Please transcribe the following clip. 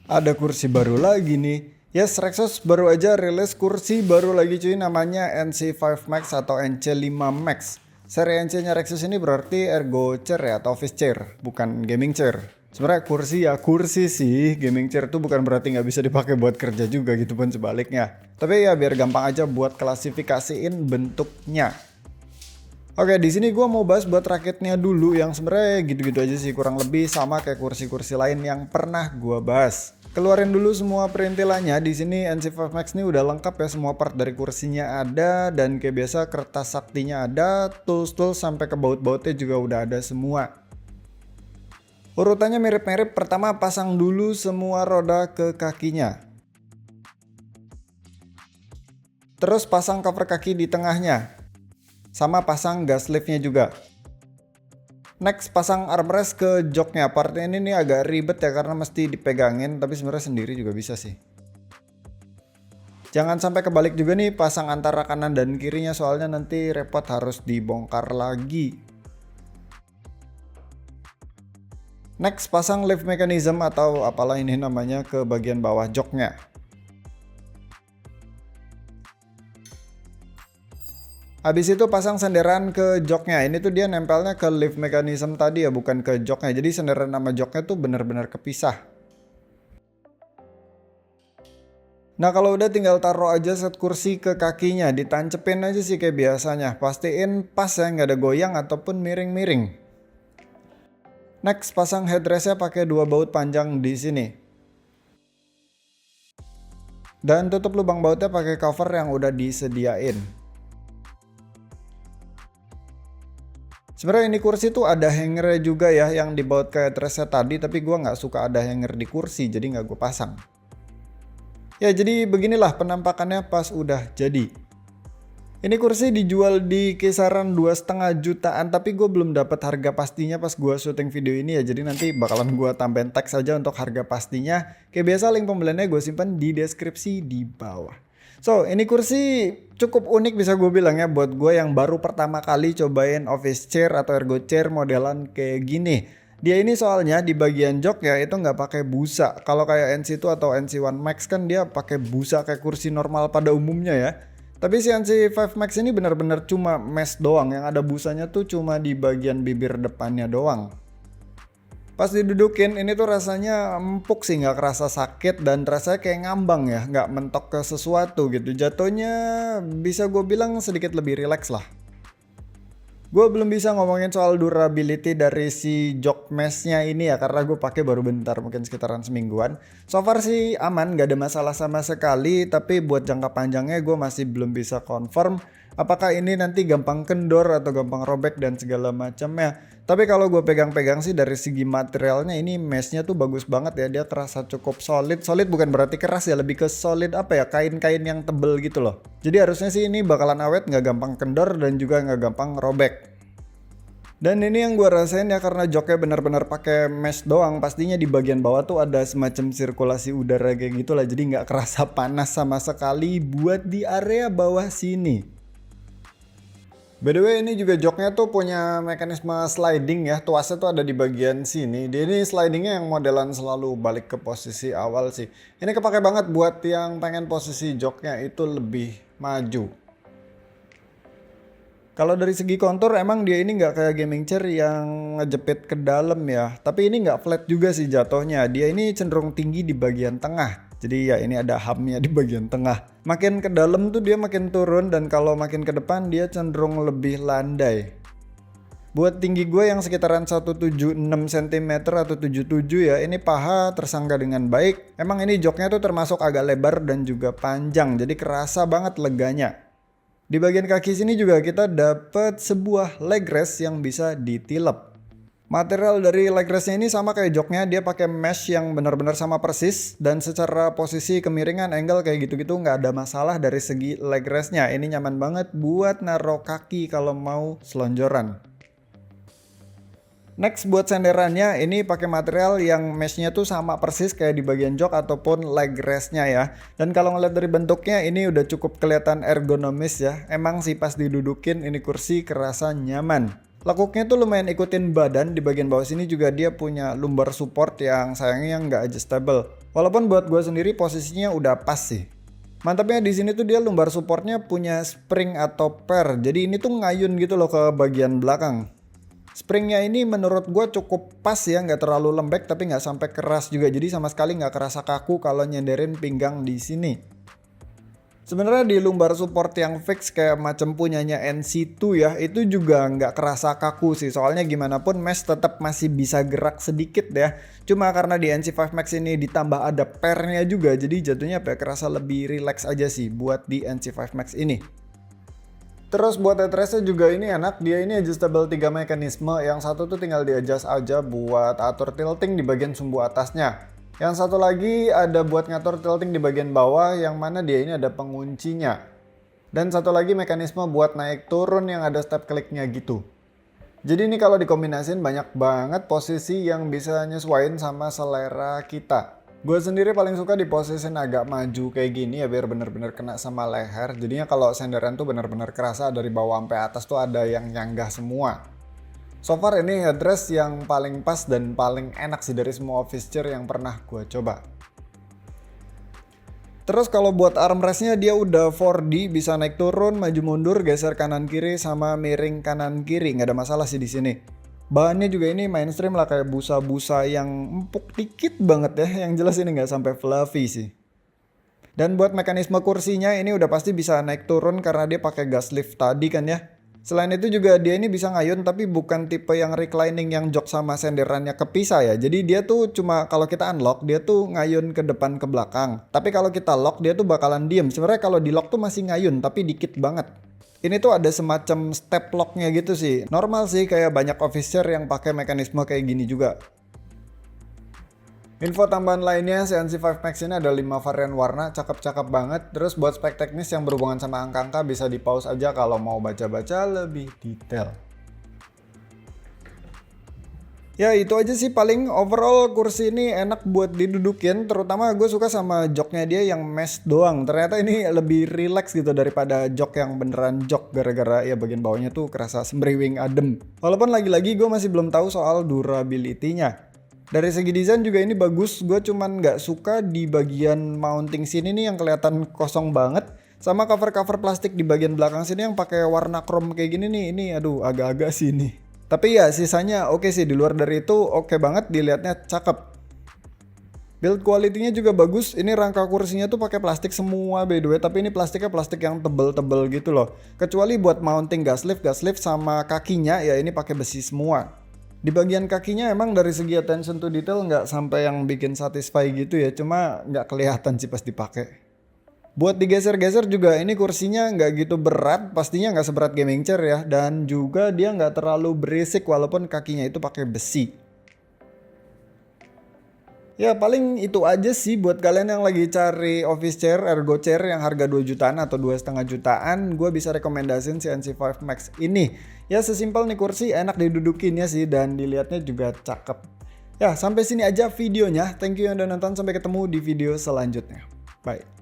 Ada kursi baru lagi nih. Yes, Rexos baru aja rilis kursi baru lagi cuy, namanya NC5 Max atau NC5 Max. Seri NC-nya Rexos ini berarti ergo chair ya atau office chair, bukan gaming chair. Sebenarnya kursi ya kursi sih, gaming chair tuh bukan berarti nggak bisa dipakai buat kerja juga gitu pun sebaliknya. Tapi ya biar gampang aja buat klasifikasiin bentuknya. Oke, di sini gue mau bahas buat rakitnya dulu yang sebenarnya gitu-gitu aja sih, kurang lebih sama kayak kursi-kursi lain yang pernah gue bahas. Keluarin dulu semua perintilannya. Di sini NC5 Max ini udah lengkap ya, semua part dari kursinya ada dan kayak biasa kertas saktinya ada, tools-tools sampai ke baut-bautnya juga udah ada semua. Urutannya mirip-mirip, pertama pasang dulu semua roda ke kakinya. Terus pasang cover kaki di tengahnya. Sama pasang gas liftnya juga. Next pasang armrest ke joknya. Partnya ini nih agak ribet ya karena mesti dipegangin, tapi sebenarnya sendiri juga bisa sih. Jangan sampai kebalik juga nih, pasang antara kanan dan kirinya soalnya nanti repot harus dibongkar lagi. Next pasang lift mechanism atau apalah ini namanya ke bagian bawah joknya. Habis itu pasang senderan ke joknya. Ini tuh dia nempelnya ke lift mechanism tadi ya, bukan ke joknya. Jadi senderan sama joknya tuh benar-benar kepisah. Nah kalau udah tinggal taruh aja set kursi ke kakinya, ditancepin aja sih kayak biasanya. Pastiin pas ya, nggak ada goyang ataupun miring-miring. Next pasang headrestnya pakai 2 baut panjang di sini. Dan tutup lubang bautnya pakai cover yang udah disediain. Sebenarnya ini kursi tuh ada hangernya juga ya yang dibaut ke headrestnya tadi, tapi gue nggak suka ada hanger di kursi jadi nggak gue pasang. Ya jadi beginilah penampakannya pas udah jadi. Ini kursi dijual di kisaran 2,5 jutaan, tapi gue belum dapat harga pastinya pas gue syuting video ini ya, jadi nanti bakalan gue tambahin teks aja untuk harga pastinya. Kayak biasa link pembeliannya gue simpan di deskripsi di bawah. So, ini kursi cukup unik bisa gue bilang ya buat gue yang baru pertama kali cobain office chair atau ergo chair modelan kayak gini. Dia ini soalnya di bagian jok ya itu nggak pakai busa. Kalau kayak NC2 atau NC1 Max kan dia pakai busa kayak kursi normal pada umumnya ya. Tapi si NC5 Max ini benar-benar cuma mesh doang, yang ada busanya tuh cuma di bagian bibir depannya doang. Pas didudukin ini tuh rasanya empuk sih, nggak kerasa sakit dan rasanya kayak ngambang ya, nggak mentok ke sesuatu gitu. Jatuhnya bisa gue bilang sedikit lebih rileks lah. Gue belum bisa ngomongin soal durability dari si jok meshnya ini ya karena gue pakai baru bentar, mungkin sekitaran semingguan. So far sih aman, nggak ada masalah sama sekali. Tapi buat jangka panjangnya gue masih belum bisa confirm apakah ini nanti gampang kendor atau gampang robek dan segala macamnya. Tapi kalau gue pegang-pegang sih dari segi materialnya ini meshnya tuh bagus banget ya. Dia terasa cukup solid. Solid bukan berarti keras ya, lebih ke solid apa ya, kain-kain yang tebel gitu loh. Jadi harusnya sih ini bakalan awet, nggak gampang kendor dan juga nggak gampang robek. Dan ini yang gue rasain ya karena joknya benar-benar pakai mesh doang. Pastinya di bagian bawah tuh ada semacam sirkulasi udara kayak gitu lah. Jadi nggak kerasa panas sama sekali buat di area bawah sini. By the way ini juga joknya tuh punya mekanisme sliding ya. Tuasnya tuh ada di bagian sini. Dia ini slidingnya yang modelan selalu balik ke posisi awal sih. Ini kepake banget buat yang pengen posisi joknya itu lebih maju. Kalau dari segi kontur emang dia ini nggak kayak gaming chair yang ngejepit ke dalam ya. Tapi ini nggak flat juga sih jatuhnya. Dia ini cenderung tinggi di bagian tengah. Jadi ya ini ada hubnya di bagian tengah. Makin ke dalam tuh dia makin turun dan kalau makin ke depan dia cenderung lebih landai. Buat tinggi gue yang sekitaran 176 cm atau 77 ya, ini paha tersangga dengan baik. Emang ini joknya tuh termasuk agak lebar dan juga panjang. Jadi kerasa banget leganya. Di bagian kaki sini juga kita dapat sebuah leg rest yang bisa ditilep. Material dari leg restnya ini sama kayak joknya, dia pakai mesh yang benar-benar sama persis dan secara posisi kemiringan angle kayak gitu-gitu nggak ada masalah dari segi leg restnya. Ini nyaman banget buat naruh kaki kalau mau selonjoran. Next buat senderannya ini pakai material yang meshnya tuh sama persis kayak di bagian jok ataupun leg restnya ya. Dan kalau ngeliat dari bentuknya ini udah cukup kelihatan ergonomis ya. Emang sih pas didudukin ini kursi kerasa nyaman. Lekuknya tuh lumayan ikutin badan. Di bagian bawah sini juga dia punya lumbar support yang sayangnya nggak adjustable. Walaupun buat gue sendiri posisinya udah pas sih. Mantapnya di sini tuh dia lumbar supportnya punya spring atau per, jadi ini tuh ngayun gitu loh ke bagian belakang. Springnya ini menurut gue cukup pas ya, nggak terlalu lembek tapi nggak sampai keras juga, jadi sama sekali nggak kerasa kaku kalau nyenderin pinggang di sini. Sebenarnya di lumbar support yang fix kayak macam punyanya NC2 ya, itu juga nggak kerasa kaku sih, soalnya gimana pun mesh tetap masih bisa gerak sedikit ya. Cuma karena di NC5 Max ini ditambah ada pernya juga, jadi jatuhnya kerasa lebih relax aja sih buat di NC5 Max ini. Terus buat headrestnya juga ini enak, dia ini adjustable 3 mekanisme, yang satu tuh tinggal di adjust aja buat atur tilting di bagian sumbu atasnya. Yang satu lagi ada buat ngatur tilting di bagian bawah, yang mana dia ini ada penguncinya. Dan satu lagi mekanisme buat naik turun yang ada step kliknya gitu. Jadi ini kalau dikombinasin banyak banget posisi yang bisa nyesuaiin sama selera kita. Gue sendiri paling suka di posisiin agak maju kayak gini ya, biar bener-bener kena sama leher. Jadinya kalau senderan tuh bener-bener kerasa dari bawah sampai atas tuh ada yang nyanggah semua. So far ini headrest yang paling pas dan paling enak sih dari semua office chair yang pernah gue coba. Terus kalau buat armrestnya dia udah 4D, bisa naik turun, maju mundur, geser kanan kiri sama miring kanan kiri, nggak ada masalah sih di sini. Bahannya juga ini mainstream lah, kayak busa-busa yang empuk dikit banget ya, yang jelas ini nggak sampai fluffy sih. Dan buat mekanisme kursinya ini udah pasti bisa naik turun karena dia pakai gas lift tadi kan ya. Selain itu juga dia ini bisa ngayun, tapi bukan tipe yang reclining yang jok sama senderannya kepisah ya. Jadi dia tuh cuma kalau kita unlock dia tuh ngayun ke depan ke belakang. Tapi kalau kita lock dia tuh bakalan diem. Sebenarnya kalau di lock tuh masih ngayun tapi dikit banget. Ini tuh ada semacam step locknya gitu sih. Normal sih, kayak banyak office chair yang pakai mekanisme kayak gini juga. Info tambahan lainnya, si NC5 Max ini ada 5 varian warna, cakep-cakep banget. Terus buat spek teknis yang berhubungan sama angka-angka bisa di pause aja kalau mau baca-baca lebih detail. Ya itu aja sih, paling overall kursi ini enak buat didudukin, terutama gue suka sama joknya dia yang mesh doang. Ternyata ini lebih relax gitu daripada jok yang beneran jok, gara-gara ya bagian bawahnya tuh kerasa sembriwing adem. Walaupun lagi-lagi gue masih belum tahu soal durability-nya. Dari segi desain juga ini bagus, gue cuman nggak suka di bagian mounting sini nih yang kelihatan kosong banget. Sama cover-cover plastik di bagian belakang sini yang pakai warna chrome kayak gini nih, ini aduh agak-agak sih nih. Tapi ya sisanya oke sih, di luar dari itu oke banget, dilihatnya cakep. Build quality-nya juga bagus. Ini rangka kursinya tuh pakai plastik semua by the way, tapi ini plastiknya plastik yang tebel-tebel gitu loh. Kecuali buat mounting gas lift sama kakinya ya ini pakai besi semua. Di bagian kakinya emang dari segi attention to detail nggak sampai yang bikin satisfy gitu ya, cuma nggak kelihatan sih pas dipakai. Buat digeser-geser juga ini kursinya nggak gitu berat, pastinya nggak seberat gaming chair ya, dan juga dia nggak terlalu berisik walaupun kakinya itu pakai besi. Ya paling itu aja sih buat kalian yang lagi cari office chair, ergo chair yang harga 2 jutaan atau 2,5 jutaan, gue bisa rekomendasiin si NC5 Max ini. Ya sesimpel nih kursi, enak didudukin ya sih, dan dilihatnya juga cakep. Ya sampai sini aja videonya, thank you yang udah nonton, sampai ketemu di video selanjutnya. Bye.